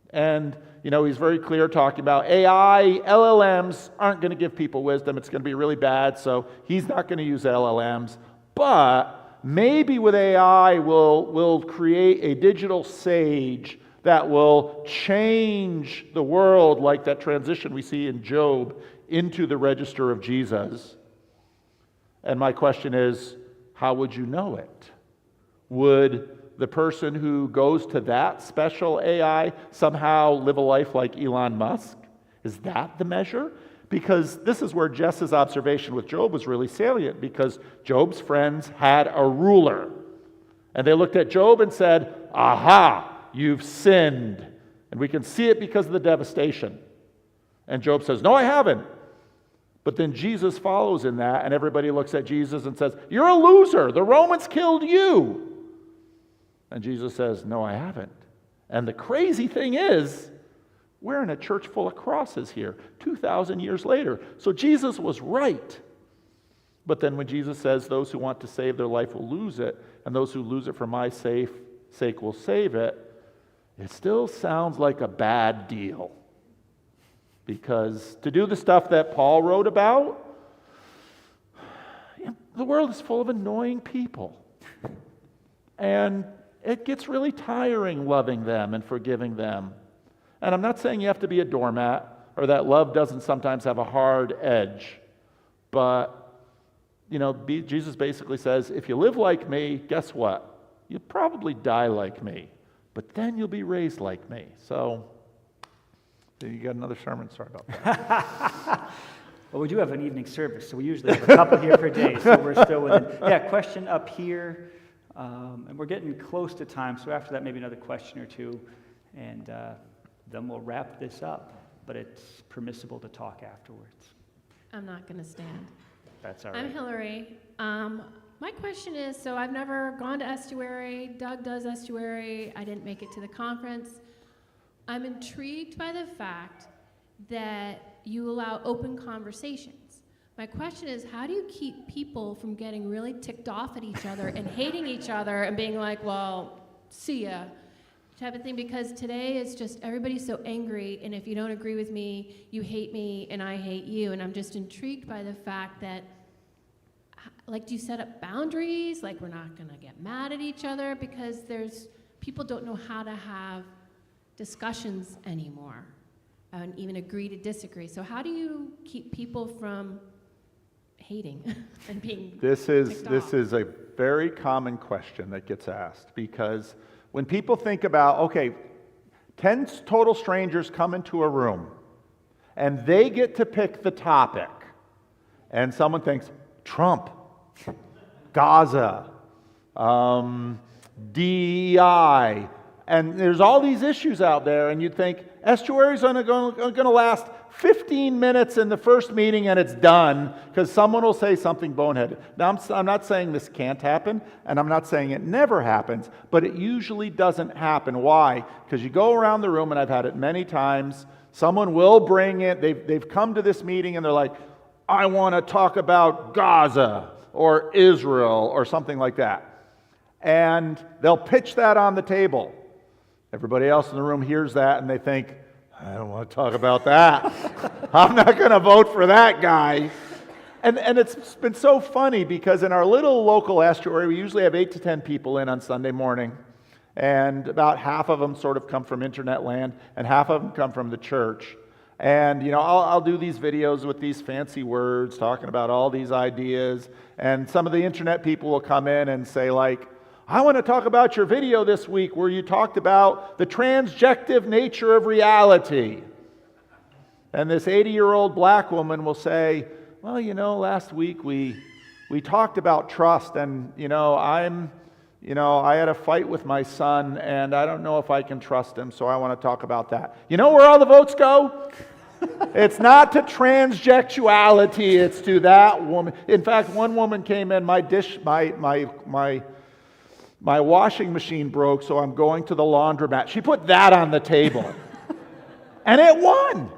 and he's very clear talking about AI, LLMs aren't going to give people wisdom. It's going to be really bad, so he's not going to use LLMs. But maybe with AI, we'll create a digital sage that will change the world, like that transition we see in Job into the register of Jesus. And my question is, how would you know it? Would the person who goes to that special AI somehow live a life like Elon Musk? Is that the measure? Because this is where Jess's observation with Job was really salient, because Job's friends had a ruler. And they looked at Job and said, aha, you've sinned. And we can see it because of the devastation. And Job says, no, I haven't. But then Jesus follows in that, and everybody looks at Jesus and says, "You're a loser. The Romans killed you." And Jesus says, "No, I haven't." And the crazy thing is, we're in a church full of crosses here, 2,000 years later. So Jesus was right. But then when Jesus says, "Those who want to save their life will lose it, and those who lose it for my sake will save it," it still sounds like a bad deal. Because to do the stuff that Paul wrote about, the world is full of annoying people. And it gets really tiring loving them and forgiving them. And I'm not saying you have to be a doormat or that love doesn't sometimes have a hard edge. But, Jesus basically says, if you live like me, guess what? You'll probably die like me. But then you'll be raised like me. So, you got another sermon? Sorry about that. Well, we do have an evening service, so we usually have a couple here per day, so we're still within. Yeah, question up here. And we're getting close to time, so after that, maybe another question or two, and then we'll wrap this up. But it's permissible to talk afterwards. I'm not going to stand. That's all right. I'm Hillary. My question is, so I've never gone to Estuary. Doug does Estuary. I didn't make it to the conference. I'm intrigued by the fact that you allow open conversations. My question is, how do you keep people from getting really ticked off at each other and hating each other and being like, well, see ya, type of thing? Because today it's just everybody's so angry, and if you don't agree with me, you hate me, and I hate you. And I'm just intrigued by the fact that, like, do you set up boundaries? Like, we're not going to get mad at each other? Because people don't know how to have discussions anymore and even agree to disagree. So how do you keep people from hating and being This ticked off? is a very common question that gets asked, because when people think about, okay, 10 total strangers come into a room and they get to pick the topic, and someone thinks Trump, Gaza, DEI, and there's all these issues out there, and you'd think Estuary is going to last 15 minutes in the first meeting and it's done because someone will say something boneheaded. Now, I'm not saying this can't happen, and I'm not saying it never happens, but it usually doesn't happen. Why? Because you go around the room, and I've had it many times, someone will bring it, they've come to this meeting and they're like, I want to talk about Gaza or Israel or something like that. And they'll pitch that on the table. Everybody else in the room hears that and they think, I don't want to talk about that. I'm not going to vote for that guy. And it's been so funny because in our little local estuary, we usually have 8 to 10 people in on Sunday morning. And about half of them sort of come from internet land and half of them come from the church. And, I'll do these videos with these fancy words talking about all these ideas. And some of the internet people will come in and say, like, I want to talk about your video this week where you talked about the transjective nature of reality. And this 80-year-old black woman will say, well, last week we talked about trust, and, I had a fight with my son, and I don't know if I can trust him, so I want to talk about that. You know where all the votes go? It's not to transjectuality, it's to that woman. In fact, one woman came in, my washing machine broke, so I'm going to the laundromat. She put that on the table. And it won.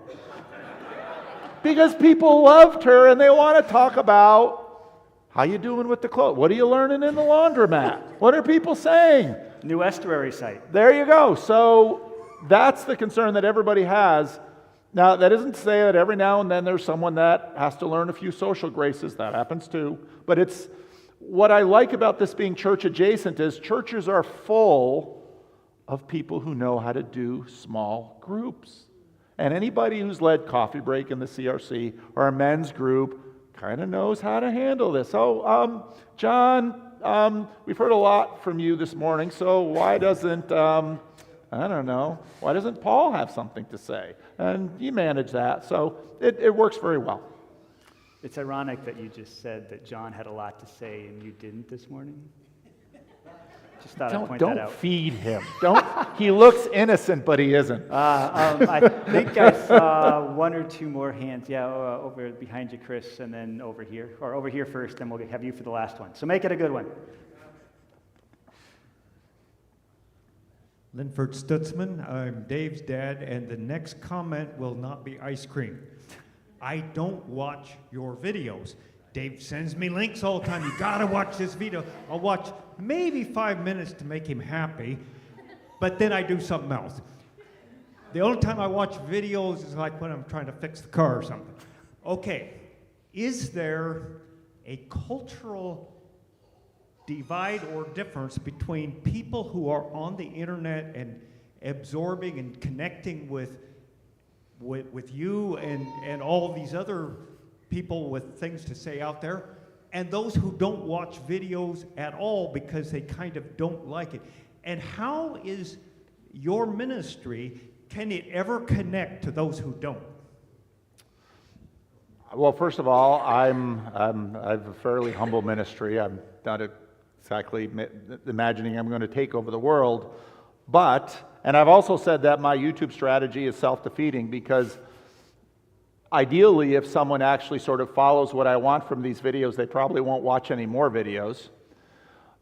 Because people loved her and they want to talk about how you doing with the clothes. What are you learning in the laundromat? What are people saying? New Estuary site. There you go. So that's the concern that everybody has. Now, that isn't to say that every now and then there's someone that has to learn a few social graces. That happens too. But it's what I like about this being church adjacent is churches are full of people who know how to do small groups. And anybody who's led coffee break in the CRC or a men's group kind of knows how to handle this. So, John, we've heard a lot from you this morning, so why doesn't, why doesn't Paul have something to say? And you manage that, so it works very well. It's ironic that you just said that John had a lot to say and you didn't this morning. Just thought I'd point that Don't out. feed him. Don't. He looks innocent, but he isn't. I think I saw one or two more hands. Yeah, over behind you, Chris, and then over here. Or over here first, and we'll have you for the last one. So make it a good one. Linford Stutzman, I'm Dave's dad, and the next comment will not be ice cream. I don't watch your videos. Dave sends me links all the time. You gotta watch this video. I'll watch maybe 5 minutes to make him happy, but then I do something else. The only time I watch videos is like when I'm trying to fix the car or something. Okay, is there a cultural divide or difference between people who are on the internet and absorbing and connecting with you and all these other people with things to say out there, and those who don't watch videos at all because they kind of don't like it? And how is your ministry, can it ever connect to those who don't? Well, first of all, I have a fairly humble ministry. I'm not exactly imagining I'm going to take over the world, and I've also said that my YouTube strategy is self-defeating, because ideally, if someone actually sort of follows what I want from these videos, they probably won't watch any more videos.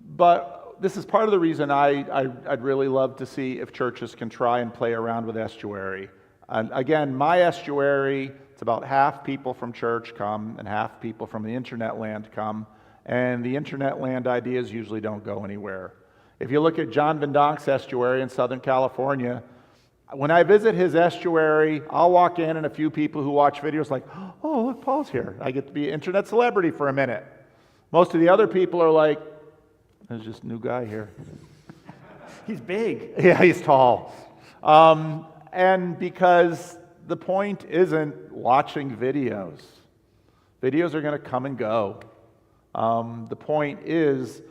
But this is part of the reason I'd really love to see if churches can try and play around with Estuary. And again, my Estuary, it's about half people from church come and half people from the internet land come. And the internet land ideas usually don't go anywhere. If you look at John Van Donk's estuary in Southern California, when I visit his estuary, I'll walk in and a few people who watch videos like, oh, look, Paul's here. I get to be an internet celebrity for a minute. Most of the other people are like, there's just a new guy here. He's big. Yeah, he's tall. And because the point isn't watching videos. Videos are going to come and go. The point is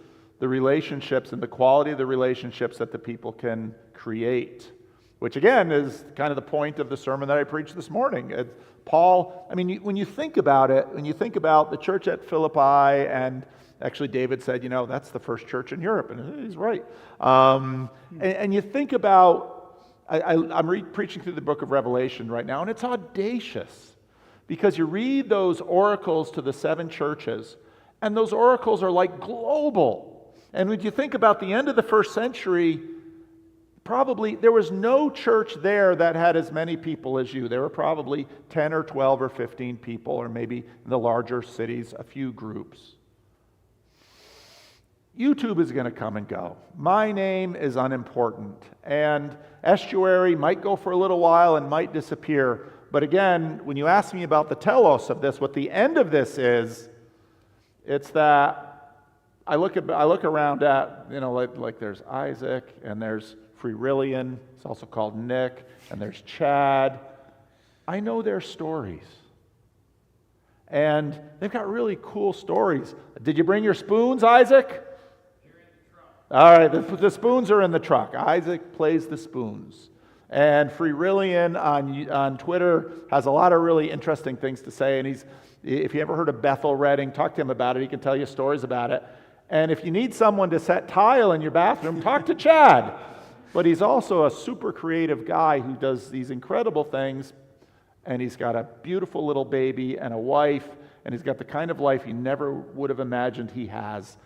the relationships and the quality of the relationships that the people can create, which again is kind of the point of the sermon that I preached this morning. Paul, I mean, when you think about it, when you think about the church at Philippi, and actually David said, that's the first church in Europe, and he's right. And you think about, I'm preaching through the book of Revelation right now, and it's audacious, because you read those oracles to the 7 churches, and those oracles are like global. And when you think about the end of the first century, probably there was no church there that had as many people as you. There were probably 10 or 12 or 15 people, or maybe in the larger cities, a few groups. YouTube is going to come and go. My name is unimportant. And Estuary might go for a little while and might disappear. But again, when you ask me about the telos of this, what the end of this is, it's that I look around at, like there's Isaac, and there's Freerillian, it's also called Nick, and there's Chad. I know their stories. And they've got really cool stories. Did you bring your spoons, Isaac? They're in the truck. All right, the spoons are in the truck. Isaac plays the spoons. And Freerillian on Twitter has a lot of really interesting things to say. And if you ever heard of Bethel Redding, talk to him about it. He can tell you stories about it. And if you need someone to set tile in your bathroom, talk to Chad. But he's also a super creative guy who does these incredible things. And he's got a beautiful little baby and a wife. And he's got the kind of life you never would have imagined he has.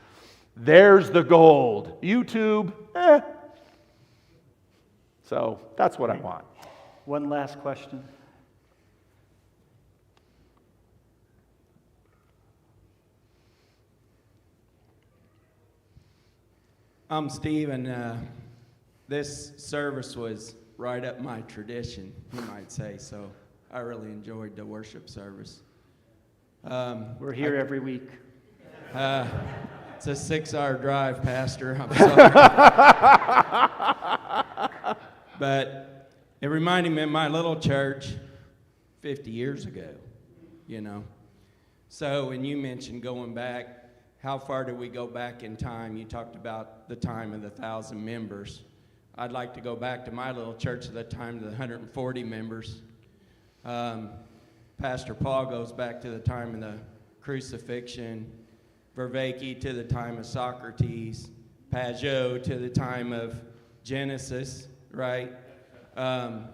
There's the gold. YouTube, So that's what I want. One last question. I'm Steve, and this service was right up my tradition, you might say, so I really enjoyed the worship service. We're here every week. It's a 6-hour drive, Pastor. I'm sorry. But it reminded me of my little church 50 years ago, So when you mentioned going back, how far do we go back in time? You talked about the time of the 1,000 members. I'd like to go back to my little church at the time to the 140 members. Pastor Paul goes back to the time of the crucifixion. Vervaeke to the time of Socrates. Pajot to the time of Genesis, right? The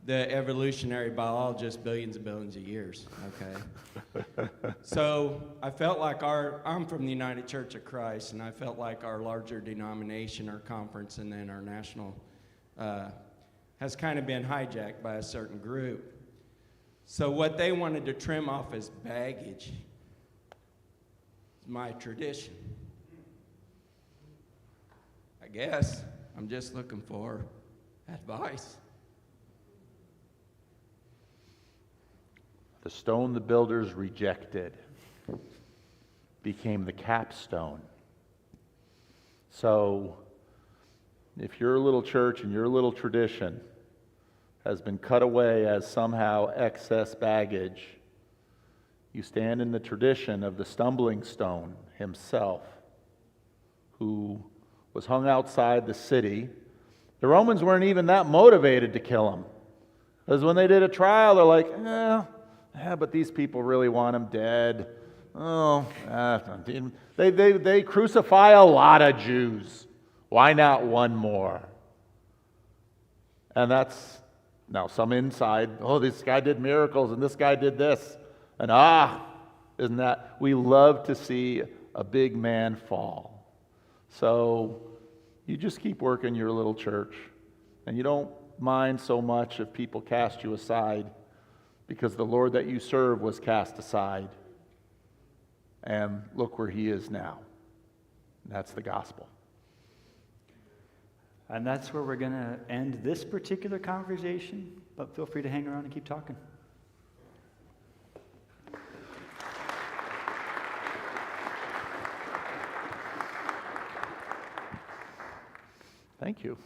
evolutionary biologist, billions and billions of years, okay? So I felt like I'm from the United Church of Christ, and I felt like our larger denomination, our conference, and then our national has kind of been hijacked by a certain group. So what they wanted to trim off as baggage is my tradition. I guess I'm just looking for advice. The stone the builders rejected became the capstone. So, if your little church and your little tradition has been cut away as somehow excess baggage, you stand in the tradition of the stumbling stone himself, who was hung outside the city. The Romans weren't even that motivated to kill him, because when they did a trial, they're like, but these people really want him dead. They crucify a lot of Jews. Why not one more? And that's, now some inside, this guy did miracles and this guy did this. And isn't that, we love to see a big man fall. So you just keep working your little church, and you don't mind so much if people cast you aside, because the Lord that you serve was cast aside. And look where he is now. And that's the gospel. And that's where we're going to end this particular conversation, but feel free to hang around and keep talking. Thank you.